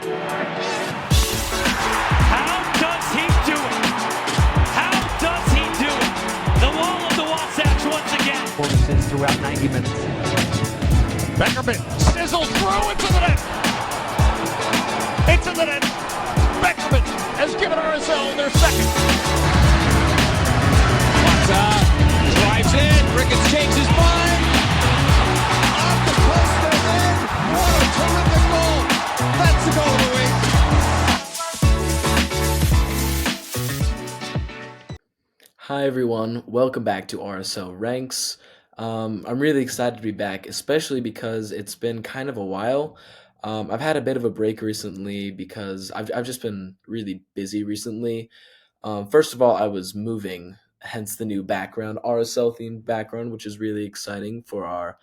How does he do it? How does he do it? The wall of the Wasatch once again. Performances throughout 90 minutes. Beckerman sizzles through into the net. Into the net. Beckerman has given RSL their second. Mata drives in. Ricketts changes his mind. Off the post and in. What a terrific goal. That's the goal of the week. Hi everyone, welcome back to RSL Ranks. I'm really excited to be back, especially because it's been kind of a while. I've had a bit of a break recently because I've just been really busy recently. First of all, I was moving, hence the new background, RSL themed background, which is really exciting for our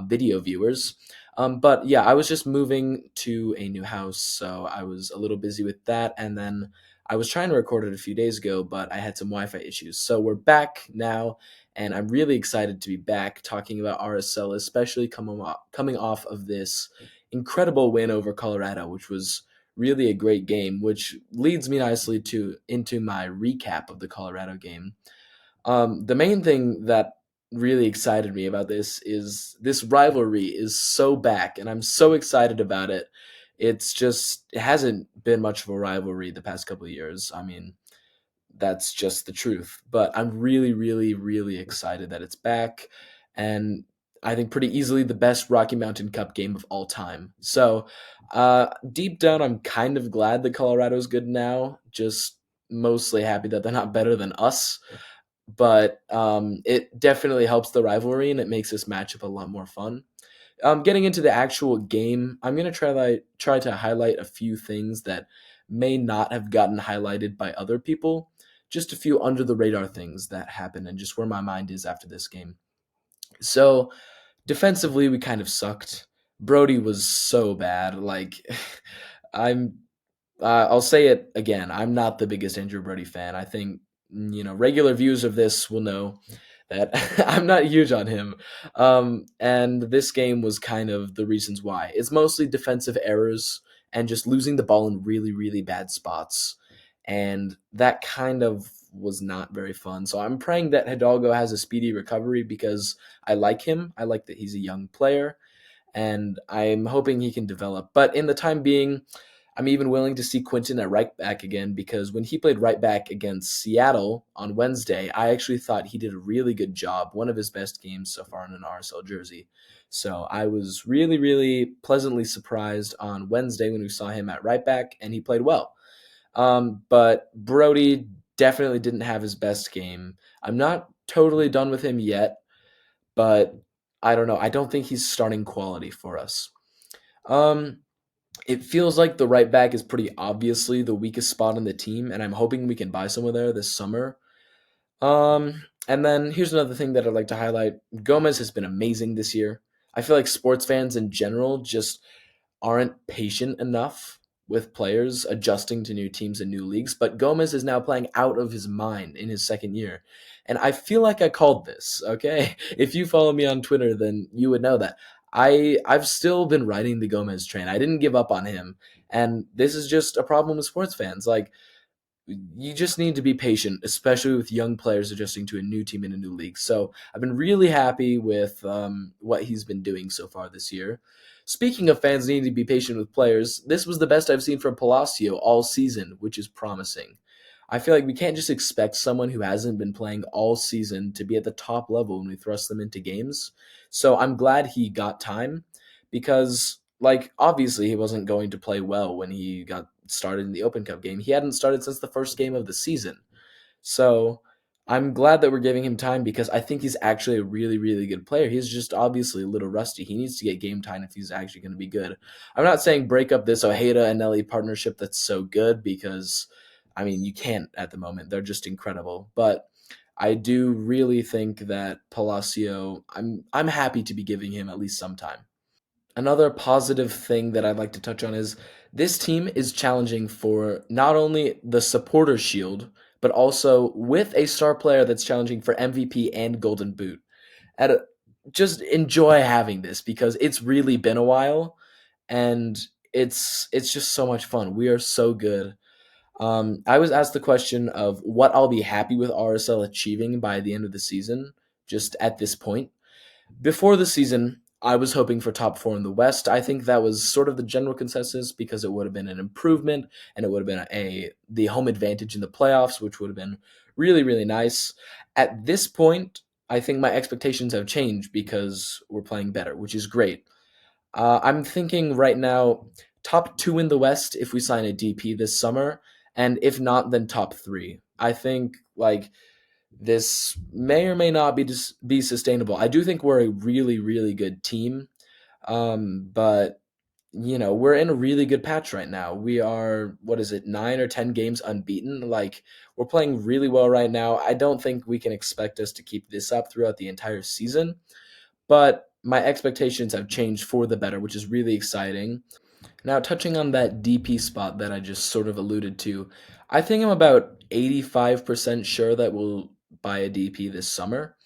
video viewers. But yeah, I was just moving to a new house, so I was a little busy with that, and then I was trying to record it a few days ago, but I had some Wi-Fi issues. So we're back now, and I'm really excited to be back talking about RSL, especially coming off of this incredible win over Colorado, which was really a great game, which leads me nicely into my recap of the Colorado game. The main thing that really excited me about this is this rivalry is so back, and I'm so excited about it. It hasn't been much of a rivalry the past couple of years. I mean, that's just the truth. But I'm really, really, really excited that it's back, and I think pretty easily the best Rocky Mountain Cup game of all time. So, deep down, I'm kind of glad that Colorado's good now. Just mostly happy that they're not better than us. But it definitely helps the rivalry, and it makes this matchup a lot more fun. Getting into the actual game, I'm going to try to highlight a few things that may not have gotten highlighted by other people. Just a few under the radar things that happened and just where my mind is after this game. So, defensively, we kind of sucked. Brody was so bad. Like, I'm I'll say it again. I'm not the biggest Andrew Brody fan. I think regular viewers of this will know that I'm not huge on him. And this game was kind of the reasons why. It's mostly defensive errors and just losing the ball in really, really bad spots. And that kind of was not very fun. So I'm praying that Hidalgo has a speedy recovery because I like him. I like that he's a young player, and I'm hoping he can develop. But in the time being, I'm even willing to see Quinton at right back again because when he played right back against Seattle on Wednesday, I actually thought he did a really good job, one of his best games so far in an RSL jersey. So I was really, really pleasantly surprised on Wednesday when we saw him at right back, and he played well. But Brody definitely didn't have his best game. I'm not totally done with him yet, but I don't know. I don't think he's starting quality for us. It feels like the right back is pretty obviously the weakest spot on the team, and I'm hoping we can buy someone there this summer. And then here's another thing that I'd like to highlight. Gomez has been amazing this year. I feel like sports fans in general just aren't patient enough with players adjusting to new teams and new leagues, but Gomez is now playing out of his mind in his second year. And I feel like I called this, okay? If you follow me on Twitter, then you would know that. I've still been riding the Gomez train. I didn't give up on him. And this is just a problem with sports fans. Like, you just need to be patient, especially with young players adjusting to a new team in a new league. So I've been really happy with what he's been doing so far this year. Speaking of fans needing to be patient with players, this was the best I've seen from Palacio all season, which is promising. I feel like we can't just expect someone who hasn't been playing all season to be at the top level when we thrust them into games. So I'm glad he got time because, like, obviously he wasn't going to play well when he got started in the Open Cup game. He hadn't started since the first game of the season. So I'm glad that we're giving him time because I think he's actually a really, really good player. He's just obviously a little rusty. He needs to get game time if he's actually going to be good. I'm not saying break up this Ojeda and Nelly partnership that's so good because, I mean, you can't at the moment. They're just incredible. But I do really think that Palacio, I'm happy to be giving him at least some time. Another positive thing that I'd like to touch on is this team is challenging for not only the supporter shield, but also with a star player that's challenging for MVP and Golden Boot. Just enjoy having this because it's really been a while, and it's just so much fun. We are so good. I was asked the question of what I'll be happy with RSL achieving by the end of the season, just at this point. Before the season, I was hoping for top four in the West. I think that was sort of the general consensus because it would have been an improvement and it would have been the home advantage in the playoffs, which would have been really, really nice. At this point, I think my expectations have changed because we're playing better, which is great. I'm thinking right now top two in the West if we sign a DP this summer, and if not, then top three. I think like this may or may not be sustainable. I do think we're a really, really good team, but we're in a really good patch right now. We are, what is it, 9 or 10 games unbeaten? Like, we're playing really well right now. I don't think we can expect us to keep this up throughout the entire season, but my expectations have changed for the better, which is really exciting. Now, touching on that DP spot that I just sort of alluded to, I think I'm about 85% sure that we'll buy a DP this summer.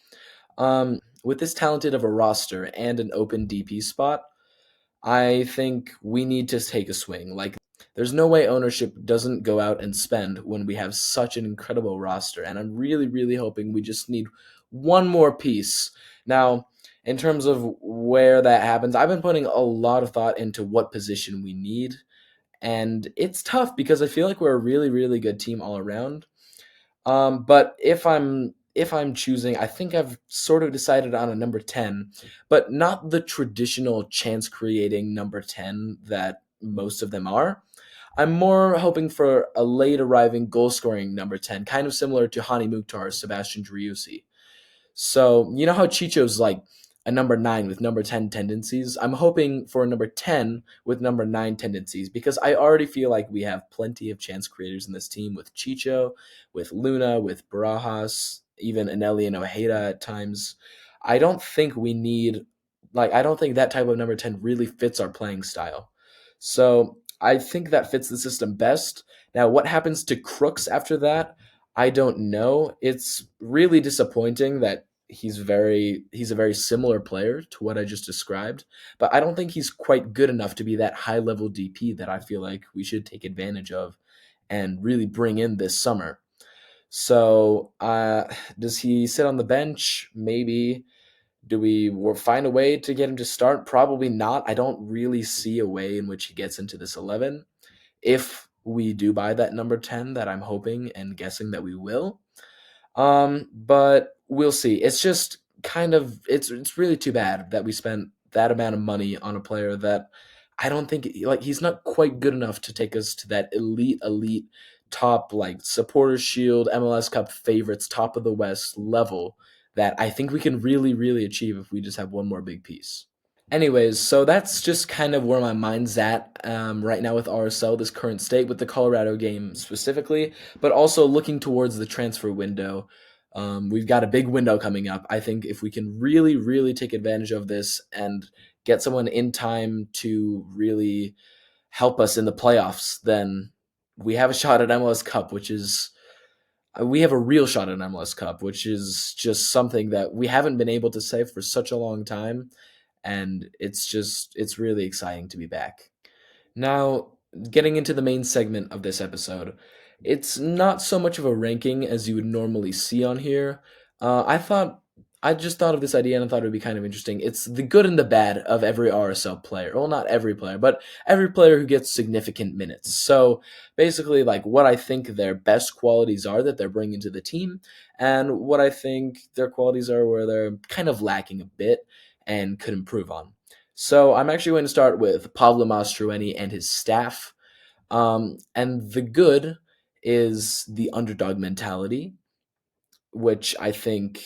With this talented of a roster and an open DP spot, I think we need to take a swing. Like, there's no way ownership doesn't go out and spend when we have such an incredible roster. And I'm really, really hoping we just need one more piece. Now, in terms of where that happens, I've been putting a lot of thought into what position we need. And it's tough because I feel like we're a really, really good team all around. But if I'm choosing, I think I've sort of decided on a number 10, but not the traditional chance creating number 10 that most of them are. I'm more hoping for a late arriving goal scoring number 10, kind of similar to Hani Mukhtar, Sebastian Driussi. So, you know how Chicho's like a number 9 with number 10 tendencies? I'm hoping for a number 10 with number 9 tendencies because I already feel like we have plenty of chance creators in this team with Chicho, with Luna, with Barajas, even Anelli and Ojeda at times. I don't think we need, I don't think that type of number 10 really fits our playing style. So I think that fits the system best. Now, what happens to Crooks after that? I don't know. It's really disappointing that he's a very similar player to what I just described, but I don't think he's quite good enough to be that high level DP that I feel like we should take advantage of and really bring in this summer. So, does he sit on the bench? Maybe. Do we find a way to get him to start? Probably not. I don't really see a way in which he gets into this 11 if we do buy that number 10 that I'm hoping and guessing that we will. But we'll see. It's just kind of it's really too bad that we spent that amount of money on a player that I don't think he's not quite good enough to take us to that elite top like supporters shield MLS Cup favorites top of the West level that I think we can really really achieve if we just have one more big piece. Anyways, so that's just kind of where my mind's at right now with RSL, this current state, with the Colorado game specifically, but also looking towards the transfer window. We've got a big window coming up. I think if we can really, really take advantage of this and get someone in time to really help us in the playoffs, then we have a shot at MLS Cup, which is we have a real shot at MLS Cup, which is just something that we haven't been able to say for such a long time, and it's really exciting to be back. Now, getting into the main segment of this episode, it's not so much of a ranking as you would normally see on here. I just thought of this idea and I thought it would be kind of interesting. It's the good and the bad of every RSL player. Well, not every player, but every player who gets significant minutes. So basically, like what I think their best qualities are that they're bringing to the team, and what I think their qualities are where they're kind of lacking a bit and could improve on. So I'm actually going to start with Pablo Mastroeni and his staff. And the good is the underdog mentality, which I think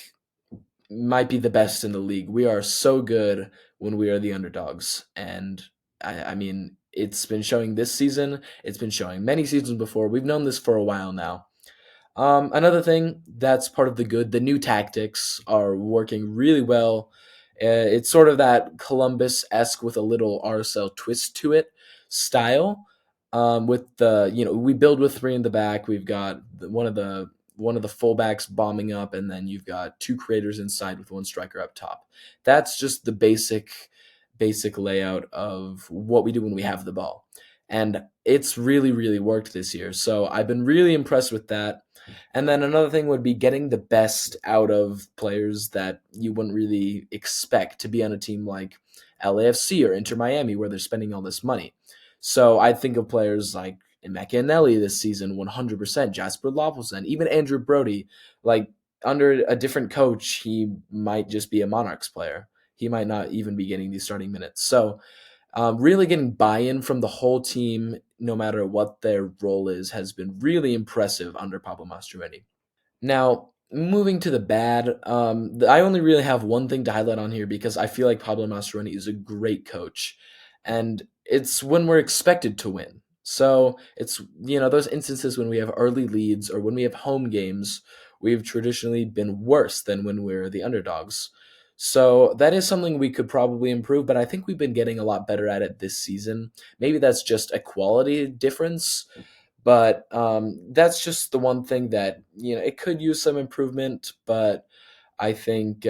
might be the best in the league. We are so good when we are the underdogs. And I mean, it's been showing this season, it's been showing many seasons before. We've known this for a while now. Another thing that's part of the good, the new tactics are working really well. It's sort of that Columbus-esque with a little RSL twist to it style. With we build with three in the back. We've got one of the fullbacks bombing up, and then you've got two creators inside with one striker up top. That's just the basic layout of what we do when we have the ball. And it's really, really worked this year. So I've been really impressed with that. And then another thing would be getting the best out of players that you wouldn't really expect to be on a team like LAFC or Inter Miami, where they're spending all this money. So I think of players like Macanelli this season, 100%, Jasper Lopelson, even Andrew Brody. Like, under a different coach, he might just be a Monarchs player. He might not even be getting these starting minutes. So really getting buy-in from the whole team, no matter what their role is, has been really impressive under Pablo Mastroeni. Now, moving to the bad, I only really have one thing to highlight on here because I feel like Pablo Mastroeni is a great coach, and it's when we're expected to win. So it's those instances when we have early leads or when we have home games, we've traditionally been worse than when we're the underdogs. So that is something we could probably improve, but I think we've been getting a lot better at it this season. Maybe that's just a quality difference, but that's just the one thing that it could use some improvement. But I think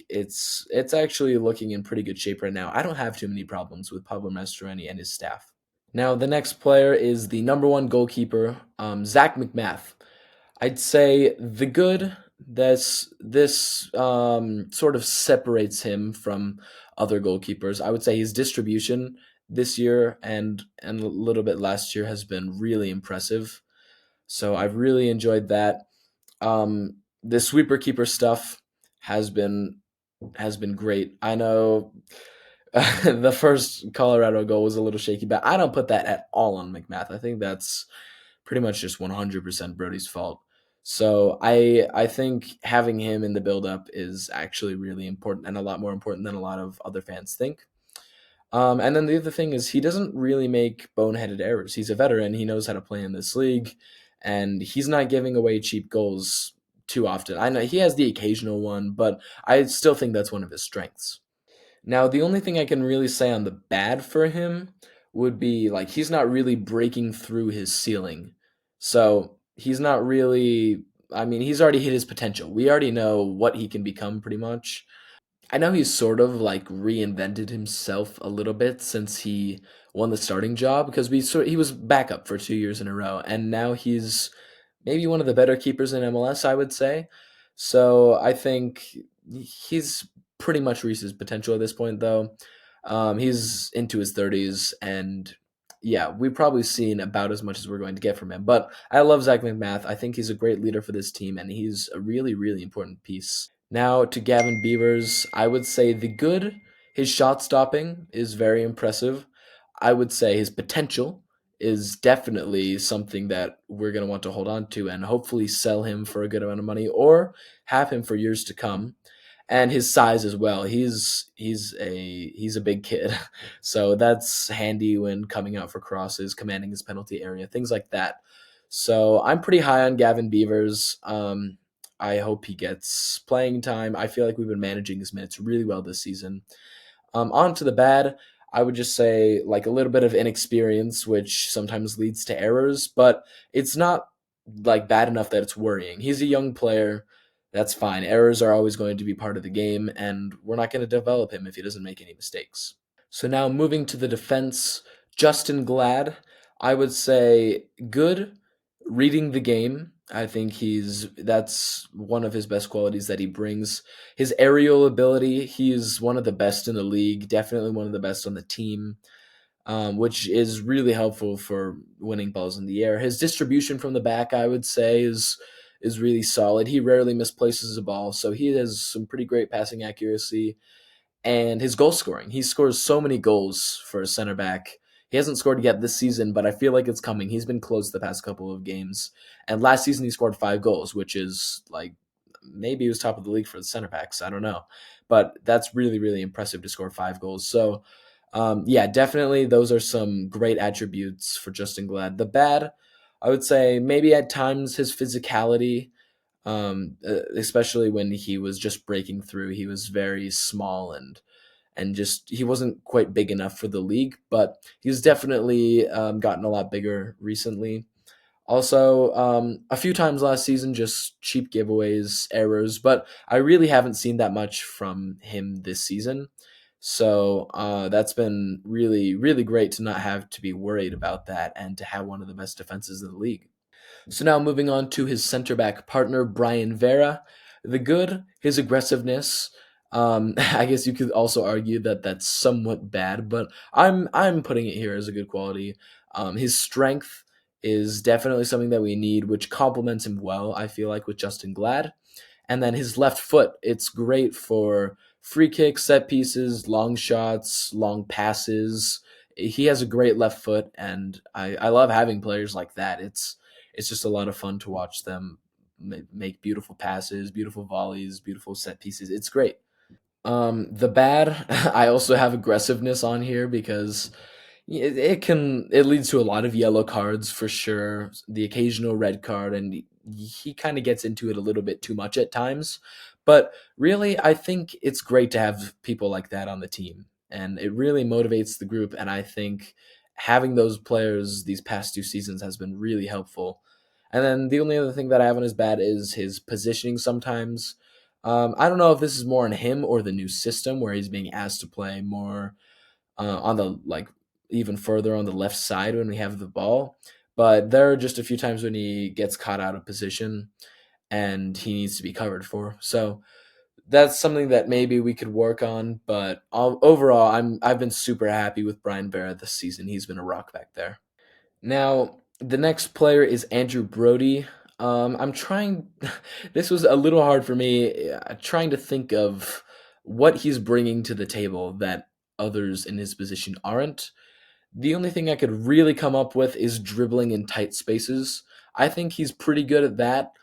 it's actually looking in pretty good shape right now. I don't have too many problems with Pablo Mastroeni and his staff. Now the next player is the number one goalkeeper, Zach McMath. I'd say the good this sort of separates him from other goalkeepers. I would say his distribution this year and a little bit last year has been really impressive. So I've really enjoyed that. The sweeper keeper stuff has been has been great. I know the first Colorado goal was a little shaky, but I don't put that at all on McMath. I think that's pretty much just 100% Brody's fault. So I think having him in the build-up is actually really important and a lot more important than a lot of other fans think. And then the other thing is he doesn't really make boneheaded errors. He's a veteran. He knows how to play in this league, and he's not giving away cheap goals too often. I know he has the occasional one, but I still think that's one of his strengths. Now, the only thing I can really say on the bad for him would be like he's not really breaking through his ceiling. So he's not really, I mean, he's already hit his potential. We already know what he can become pretty much. I know he's sort of like reinvented himself a little bit since he won the starting job because he was backup for 2 years in a row, and now he's maybe one of the better keepers in MLS, I would say. So I think he's pretty much reached his potential at this point, though. He's into his 30s, and yeah, we've probably seen about as much as we're going to get from him. But I love Zach McMath. I think he's a great leader for this team, and he's a really, really important piece. Now to Gavin Beavers, I would say the good, his shot stopping is very impressive. I would say his potential is definitely something that we're going to want to hold on to and hopefully sell him for a good amount of money or have him for years to come. And his size as well. He's a big kid. So that's handy when coming out for crosses, commanding his penalty area, things like that. So I'm pretty high on Gavin Beavers. I hope he gets playing time. I feel like we've been managing his minutes really well this season. On to the bad, I would just say like a little bit of inexperience, which sometimes leads to errors, but it's not like bad enough that it's worrying. He's a young player. That's fine. Errors are always going to be part of the game, and we're not going to develop him if he doesn't make any mistakes. So now moving to the defense, Justin Glad, I would say good, reading the game. I think that's one of his best qualities that he brings. His aerial ability, he's one of the best in the league, definitely one of the best on the team, which is really helpful for winning balls in the air. His distribution from the back, I would say, is really solid. He rarely misplaces a ball, so he has some pretty great passing accuracy. And his goal scoring, he scores so many goals for a center back. He hasn't scored yet this season, but I feel like it's coming. He's been close the past couple of games. And last season he scored 5 goals, which is like maybe he was top of the league for the center backs. I don't know. But that's really, really impressive to score 5 goals. So, yeah, definitely those are some great attributes for Justin Glad. The bad, I would say maybe at times his physicality, especially when he was just breaking through. He was very small and just he wasn't quite big enough for the league, but he's definitely gotten a lot bigger recently. Also, a few times last season, just cheap giveaways, errors, but I really haven't seen that much from him this season. So that's been really, really great to not have to be worried about that and to have one of the best defenses in the league. So now moving on to his center back partner, Brian Vera. The good, his aggressiveness. I guess you could also argue that that's somewhat bad, but I'm putting it here as a good quality. His strength is definitely something that we need, which complements him well, I feel like, with Justin Glad. And then his left foot, it's great for free kicks, set pieces, long shots, long passes. He has a great left foot, and I love having players like that. It's just a lot of fun to watch them make beautiful passes, beautiful volleys, beautiful set pieces. It's great. The bad, I also have aggressiveness on here because it leads to a lot of yellow cards for sure, the occasional red card, and he kind of gets into it a little bit too much at times. But really, I think it's great to have people like that on the team, and it really motivates the group. And I think having those players these past 2 seasons has been really helpful. And then the only other thing that I have on his bad is his positioning sometimes. I don't know if this is more on him or the new system where he's being asked to play more on the even further on the left side when we have the ball. But there are just a few times when he gets caught out of position and he needs to be covered for. So that's something that maybe we could work on. But overall, I've been super happy with Brian Vera this season. He's been a rock back there. Now, the next player is Andrew Brody. I'm trying. This was a little hard for me, trying to think of what he's bringing to the table that others in his position aren't. The only thing I could really come up with is dribbling in tight spaces. I think he's pretty good at that.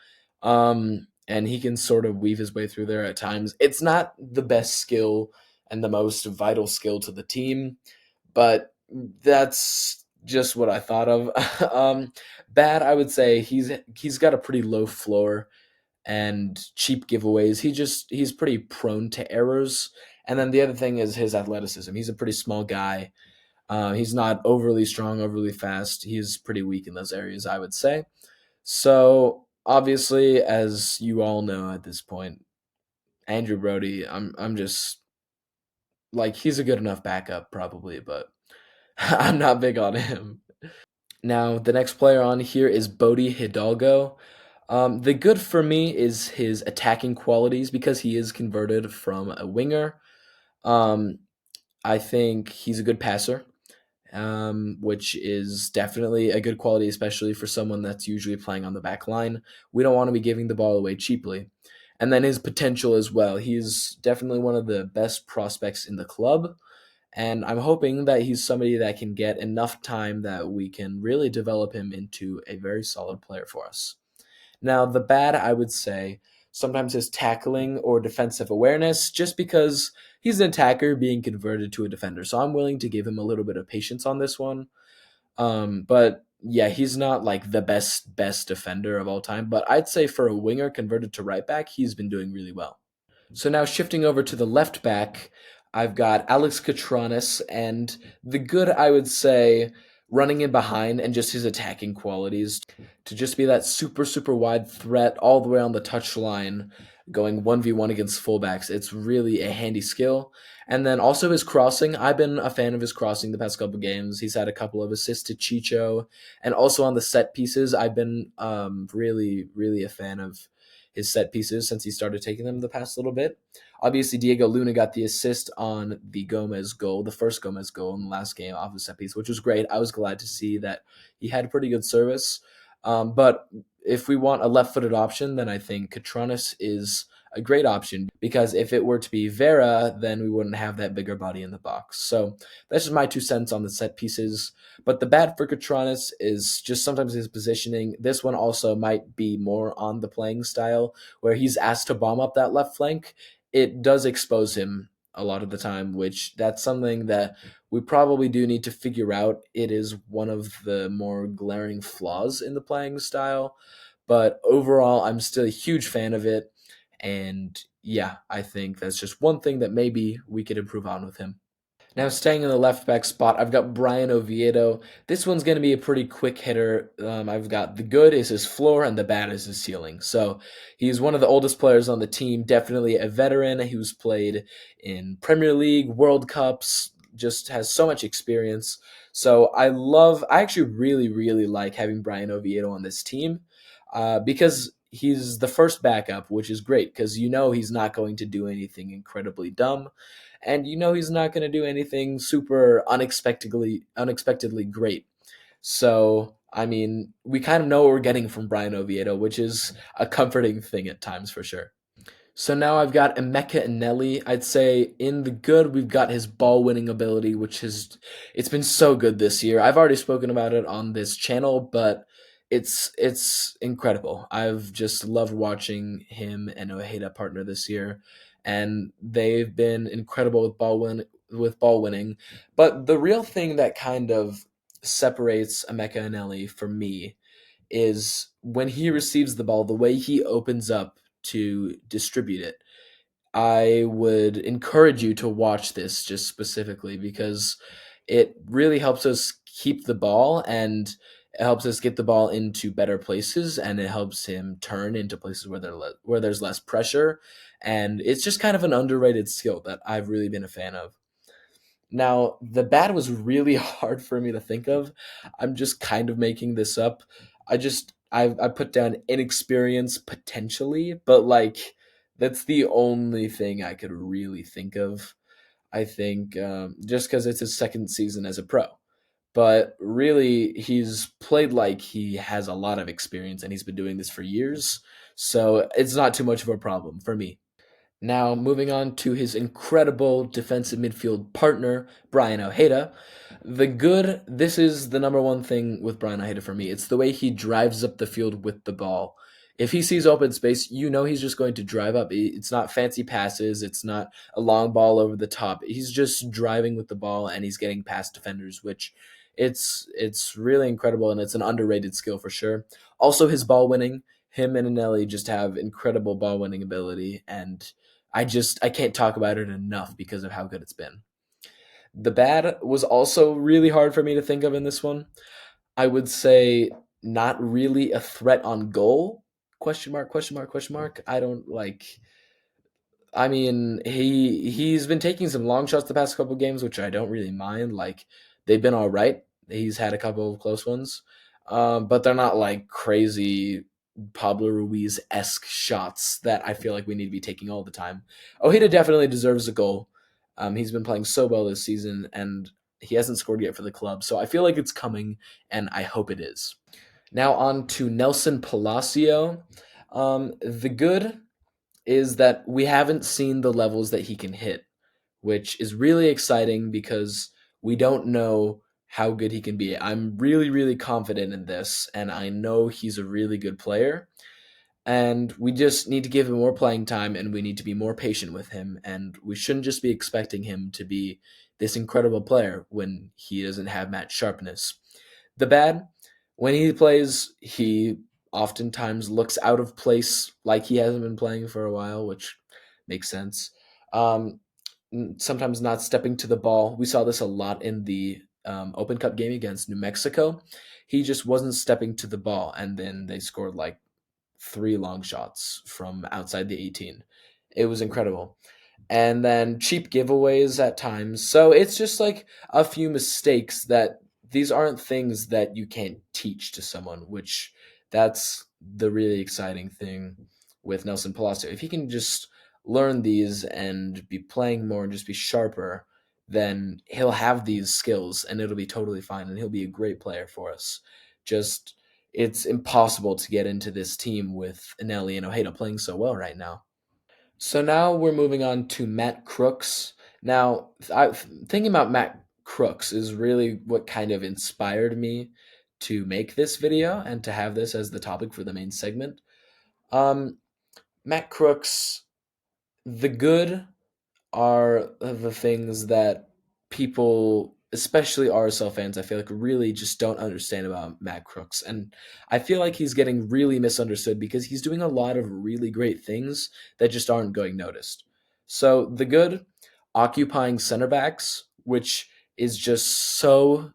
And he can sort of weave his way through there at times. It's not the best skill and the most vital skill to the team, but that's just what I thought of. Bad, I would say he's got a pretty low floor and cheap giveaways. He's pretty prone to errors. And then the other thing is his athleticism. He's a pretty small guy. He's not overly strong, overly fast. He's pretty weak in those areas, I would say. So obviously, as you all know at this point, Andrew Brody, I'm just like he's a good enough backup probably, but I'm not big on him. Now, the next player on here is Bodie Hidalgo. The good for me is his attacking qualities because he is converted from a winger. Um, I think he's a good passer, which is definitely a good quality, especially for someone that's usually playing on the back line. We don't want to be giving the ball away cheaply. And then his potential as well. He's definitely one of the best prospects in the club. And I'm hoping that he's somebody that can get enough time that we can really develop him into a very solid player for us. Now, the bad, I would say, sometimes his tackling or defensive awareness, just because he's an attacker being converted to a defender. So I'm willing to give him a little bit of patience on this one. But yeah, he's not like the best defender of all time. But I'd say for a winger converted to right back, he's been doing really well. So now shifting over to the left back, I've got Alex Katranis, and the good, I would say, running in behind and just his attacking qualities to just be that super, super wide threat all the way on the touchline, going 1v1 against fullbacks. It's really a handy skill. And then also his crossing. I've been a fan of his crossing the past couple games. He's had a couple of assists to Chicho. And also on the set pieces, I've been really, really a fan of his set pieces since he started taking them the past little bit. Obviously, Diego Luna got the assist on the Gomez goal, the first Gomez goal in the last game off of set piece, which was great. I was glad to see that he had pretty good service. But if we want a left-footed option, then I think Katranis is a great option because if it were to be Vera, then we wouldn't have that bigger body in the box. So that's just my 2 cents on the set pieces. But the bad for Katranis is just sometimes his positioning. This one also might be more on the playing style where he's asked to bomb up that left flank. It does expose him a lot of the time, which that's something that we probably do need to figure out. It is one of the more glaring flaws in the playing style. But overall, I'm still a huge fan of it. And yeah, I think that's just one thing that maybe we could improve on with him. Now, staying in the left back spot, I've got Brian Oviedo. This one's going to be a pretty quick hitter. I've got the good is his floor and the bad is his ceiling. So he's one of the oldest players on the team, definitely a veteran who's played in Premier League, World Cups, just has so much experience. So I actually really, really like having Brian Oviedo on this team because he's the first backup, which is great because you know he's not going to do anything incredibly dumb and you know he's not going to do anything super unexpectedly great. So, I mean, we kind of know what we're getting from Brian Oviedo, which is a comforting thing at times for sure. So now I've got Emeka Eneli. I'd say in the good, we've got his ball winning ability, which has it's been so good this year. I've already spoken about it on this channel, but it's incredible. I've just loved watching him and Ojeda partner this year, and they've been incredible with ball winning. But the real thing that kind of separates Emeka Eneli from me is when he receives the ball, the way he opens up to distribute it. I would encourage you to watch this just specifically because it really helps us keep the ball and it helps us get the ball into better places and it helps him turn into places where there's less pressure and it's just kind of an underrated skill that I've really been a fan of. Now, the bad was really hard for me to think of. I'm just kind of making this up. I put down inexperience potentially, but like that's the only thing I could really think of. I think just because it's his second season as a pro, but really he's played like he has a lot of experience and he's been doing this for years, so it's not too much of a problem for me. Now, moving on to his incredible defensive midfield partner, Brian Ojeda. The good, this is the number one thing with Brian Ojeda for me. It's the way he drives up the field with the ball. If he sees open space, you know he's just going to drive up. It's not fancy passes, it's not a long ball over the top. He's just driving with the ball and he's getting past defenders, which it's really incredible and it's an underrated skill for sure. Also his ball winning, him and Anelli just have incredible ball winning ability and I can't talk about it enough because of how good it's been. The bad was also really hard for me to think of in this one. I would say not really a threat on goal. Question mark, question mark, question mark. I don't like I mean, he's been taking some long shots the past couple games, which I don't really mind. Like they've been all right. He's had a couple of close ones, but they're not like crazy Pablo Ruiz esque shots that I feel like we need to be taking all the time. Ojeda definitely deserves a goal. He's been playing so well this season, and he hasn't scored yet for the club, so I feel like it's coming, and I hope it is. Now on to Nelson Palacio. The good is that we haven't seen the levels that he can hit, which is really exciting because we don't know how good he can be. I'm really, really confident in this, and I know he's a really good player. And we just need to give him more playing time, and we need to be more patient with him. And we shouldn't just be expecting him to be this incredible player when he doesn't have match sharpness. The bad, when he plays, he oftentimes looks out of place, like he hasn't been playing for a while, which makes sense. Um, Sometimes not stepping to the ball. We saw this a lot in the Open Cup game against New Mexico. He just wasn't stepping to the ball, and then they scored like three long shots from outside the 18. It was incredible, and then cheap giveaways at times. So it's just like a few mistakes that these aren't things that you can't teach to someone, which that's the really exciting thing with Nelson Palacio. If he can just learn these and be playing more and just be sharper, then he'll have these skills and it'll be totally fine and he'll be a great player for us. Just it's impossible to get into this team with Anelli and Ojeda playing so well right now. So now we're moving on to Matt Crooks. Now, thinking about Matt Crooks is really what kind of inspired me to make this video and to have this as the topic for the main segment. Um, Matt Crooks, the good are the things that people, especially RSL fans, I feel like really just don't understand about Matt Crooks. And I feel like he's getting really misunderstood because he's doing a lot of really great things that just aren't going noticed. So the good, occupying center backs, which is just so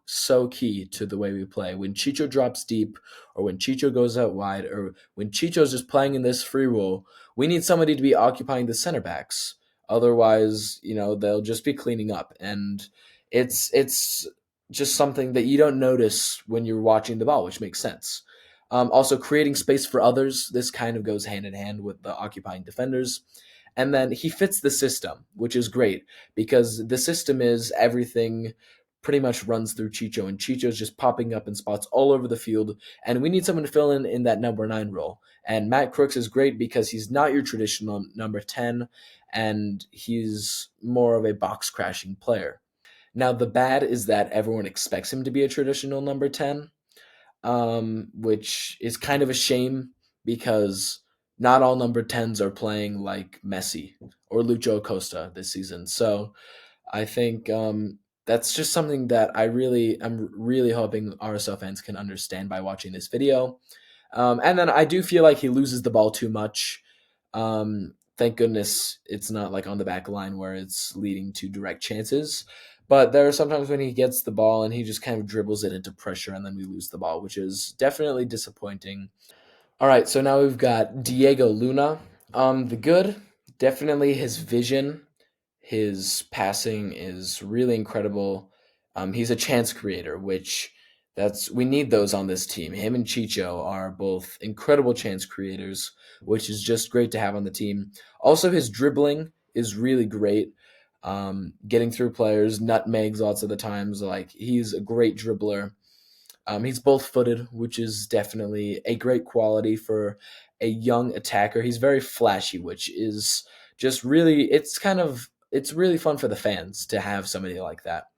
key to the way we play. When Chicho drops deep, or when Chicho goes out wide, or when Chicho's just playing in this free role, we need somebody to be occupying the center backs. Otherwise, they'll just be cleaning up, and it's just something that you don't notice when you're watching the ball, which makes sense. Also, creating space for others. This kind of goes hand in hand with the occupying defenders. And then he fits the system, which is great because the system is everything pretty much runs through Chicho, and Chicho's just popping up in spots all over the field. And we need someone to fill in that number 9 role. And Matt Crooks is great because he's not your traditional number 10, and he's more of a box crashing player. Now, the bad is that everyone expects him to be a traditional number 10, which is kind of a shame because not all number 10s are playing like Messi or Lucho Acosta this season. So I think that's just something that I'm really hoping RSL fans can understand by watching this video. And then I do feel like he loses the ball too much. Thank goodness it's not like on the back line where it's leading to direct chances. But there are sometimes when he gets the ball and he just kind of dribbles it into pressure and then we lose the ball, which is definitely disappointing. All right, so now we've got Diego Luna. The good, definitely his vision, his passing is really incredible. He's a chance creator, which we need those on this team. Him and Chicho are both incredible chance creators, which is just great to have on the team. Also, his dribbling is really great. Getting through players, nutmegs lots of the times. Like he's a great dribbler. He's both footed, which is definitely a great quality for a young attacker. He's very flashy, which is just it's really fun for the fans to have somebody like that.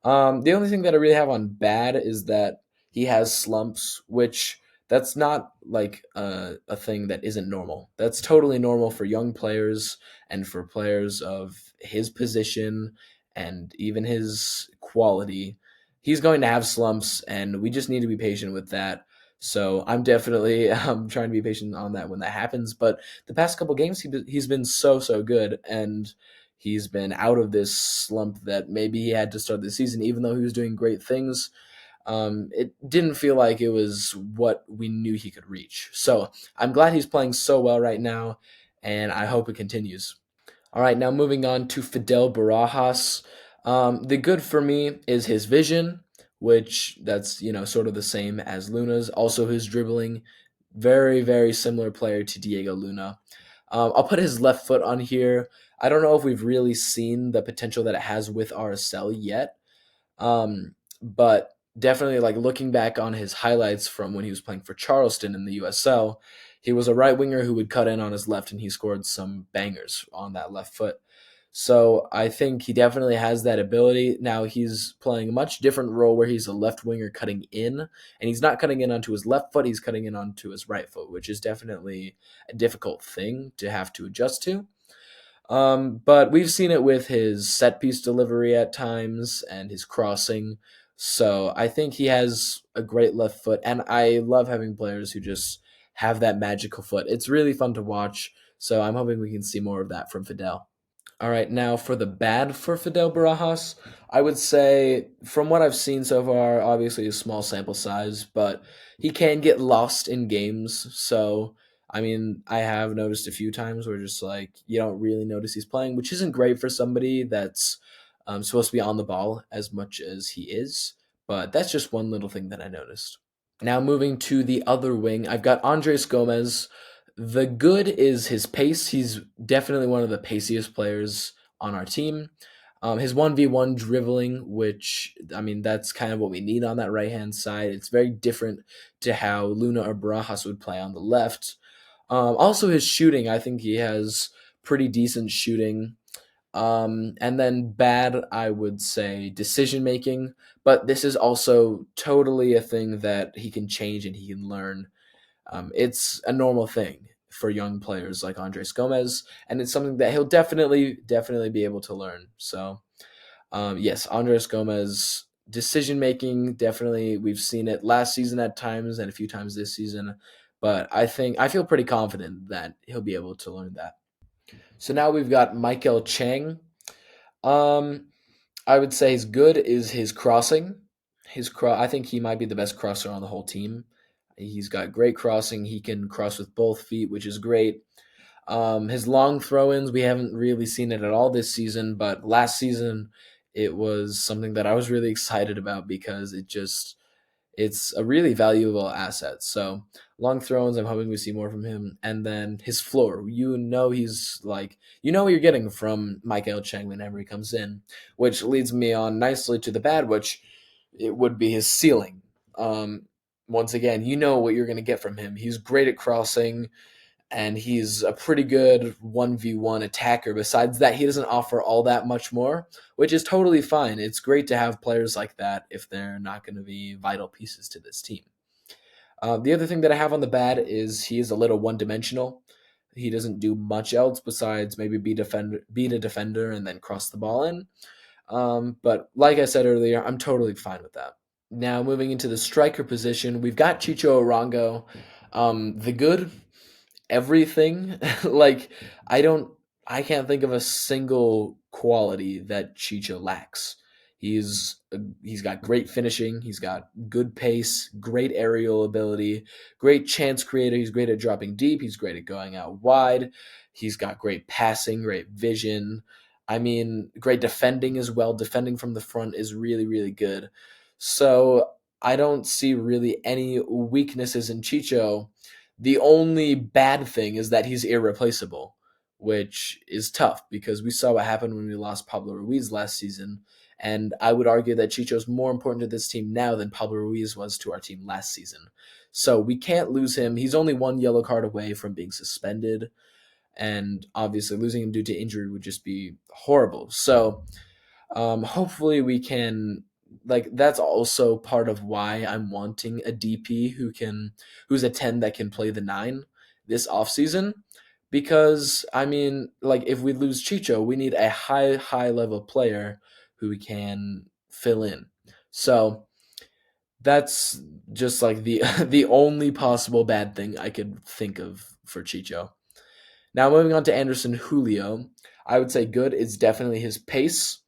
The only thing that I really have on bad is that he has slumps, which that's not like a thing that isn't normal. That's totally normal for young players and for players of his position and even his quality. He's going to have slumps, and we just need to be patient with that. So I'm definitely trying to be patient on that when that happens. But the past couple games, he's been so good, and he's been out of this slump that maybe he had to start the season, even though he was doing great things. It didn't feel like it was what we knew he could reach. So I'm glad he's playing so well right now, and I hope it continues. All right, now moving on to Fidel Barajas. The good for me is his vision, which that's sort of the same as Luna's. Also his dribbling, very similar player to Diego Luna. I'll put his left foot on here. I don't know if we've really seen the potential that it has with RSL yet, but definitely like looking back on his highlights from when he was playing for Charleston in the USL, he was a right winger who would cut in on his left, and he scored some bangers on that left foot. So I think he definitely has that ability. Now he's playing a much different role where he's a left winger cutting in, and he's not cutting in onto his left foot, he's cutting in onto his right foot, which is definitely a difficult thing to have to adjust to. But we've seen it with his set piece delivery at times and his crossing. So I think he has a great left foot, and I love having players who just have that magical foot. It's really fun to watch. So I'm hoping we can see more of that from Fidel. All right, now for the bad for Fidel Barajas, I would say from what I've seen so far, obviously a small sample size, but he can get lost in games. So, I mean, I have noticed a few times where just like you don't really notice he's playing, which isn't great for somebody that's supposed to be on the ball as much as he is. But that's just one little thing that I noticed. Now moving to the other wing, I've got Andres Gomez. The good is his pace. He's definitely one of the paciest players on our team. His 1v1 dribbling, which, I mean, that's kind of what we need on that right-hand side. It's very different to how Luna or Barajas would play on the left. Also, his shooting, I think he has pretty decent shooting. And then bad, I would say, decision making. But this is also totally a thing that he can change and he can learn. It's a normal thing for young players like Andres Gomez, and it's something that he'll definitely be able to learn. So, yes, Andres Gomez decision making, definitely we've seen it last season at times and a few times this season, but I feel pretty confident that he'll be able to learn that. So now we've got Michael Chang. Um, I would say his good is his crossing. I think he might be the best crosser on the whole team. He's got great crossing. He can cross with both feet, which is great. His long throw-ins, we haven't really seen it at all this season, but last season it was something that I was really excited about because it's a really valuable asset. So long throws, I'm hoping we see more from him. And then his floor, you know what you're getting from Michael Chang whenever he comes in, which leads me on nicely to the bad, which it would be his ceiling. Um, Once again, you know what you're going to get from him. He's great at crossing, and he's a pretty good 1v1 attacker. Besides that, he doesn't offer all that much more, which is totally fine. It's great to have players like that if they're not going to be vital pieces to this team. The other thing that I have on the bad is he is a little one-dimensional. He doesn't do much else besides maybe beat a defender, and then cross the ball in. But like I said earlier, I'm totally fine with that. Now moving into the striker position, we've got Chicho Arango. The good everything. like I don't I can't think of a single quality that Chicho lacks. He's got great finishing, he's got good pace, great aerial ability, great chance creator, he's great at dropping deep, he's great at going out wide. He's got great passing, great vision. I mean, great defending as well. Defending from the front is really really good. So, I don't see really any weaknesses in Chicho. The only bad thing is that he's irreplaceable, which is tough because we saw what happened when we lost Pablo Ruiz last season. And I would argue that Chicho's more important to this team now than Pablo Ruiz was to our team last season. So we can't lose him. He's only one yellow card away from being suspended. And obviously, losing him due to injury would just be horrible. So hopefully we can, that's also part of why I'm wanting a DP who's a 10 that can play the 9 this offseason. Because I mean, if we lose Chicho, we need a high level player who can fill in. So that's just like the the only possible bad thing I could think of for Chicho. Now moving on to Anderson Julio, I would say good is definitely his pace.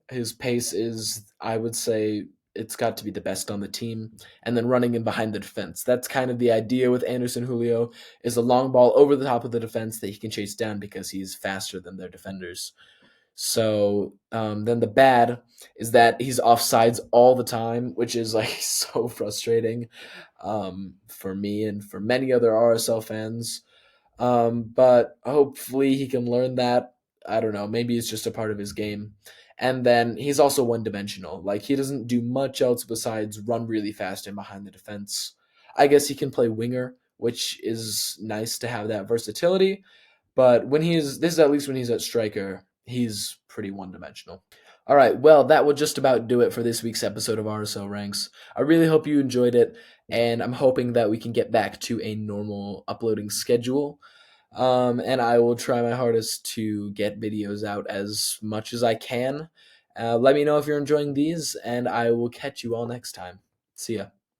His pace is, I would say, it's got to be the best on the team. And then running in behind the defense. That's kind of the idea with Anderson Julio, is a long ball over the top of the defense that he can chase down because he's faster than their defenders. So then the bad is that he's offsides all the time, which is like so frustrating for me and for many other RSL fans. But hopefully he can learn that. I don't know. Maybe it's just a part of his game. And then he's also one dimensional. Like, he doesn't do much else besides run really fast in behind the defense. I guess he can play winger, which is nice to have that versatility. But this is at least when he's at striker, he's pretty one dimensional. All right, well, that will just about do it for this week's episode of RSL Ranks. I really hope you enjoyed it, and I'm hoping that we can get back to a normal uploading schedule. And I will try my hardest to get videos out as much as I can. Let me know if you're enjoying these, and I will catch you all next time. See ya.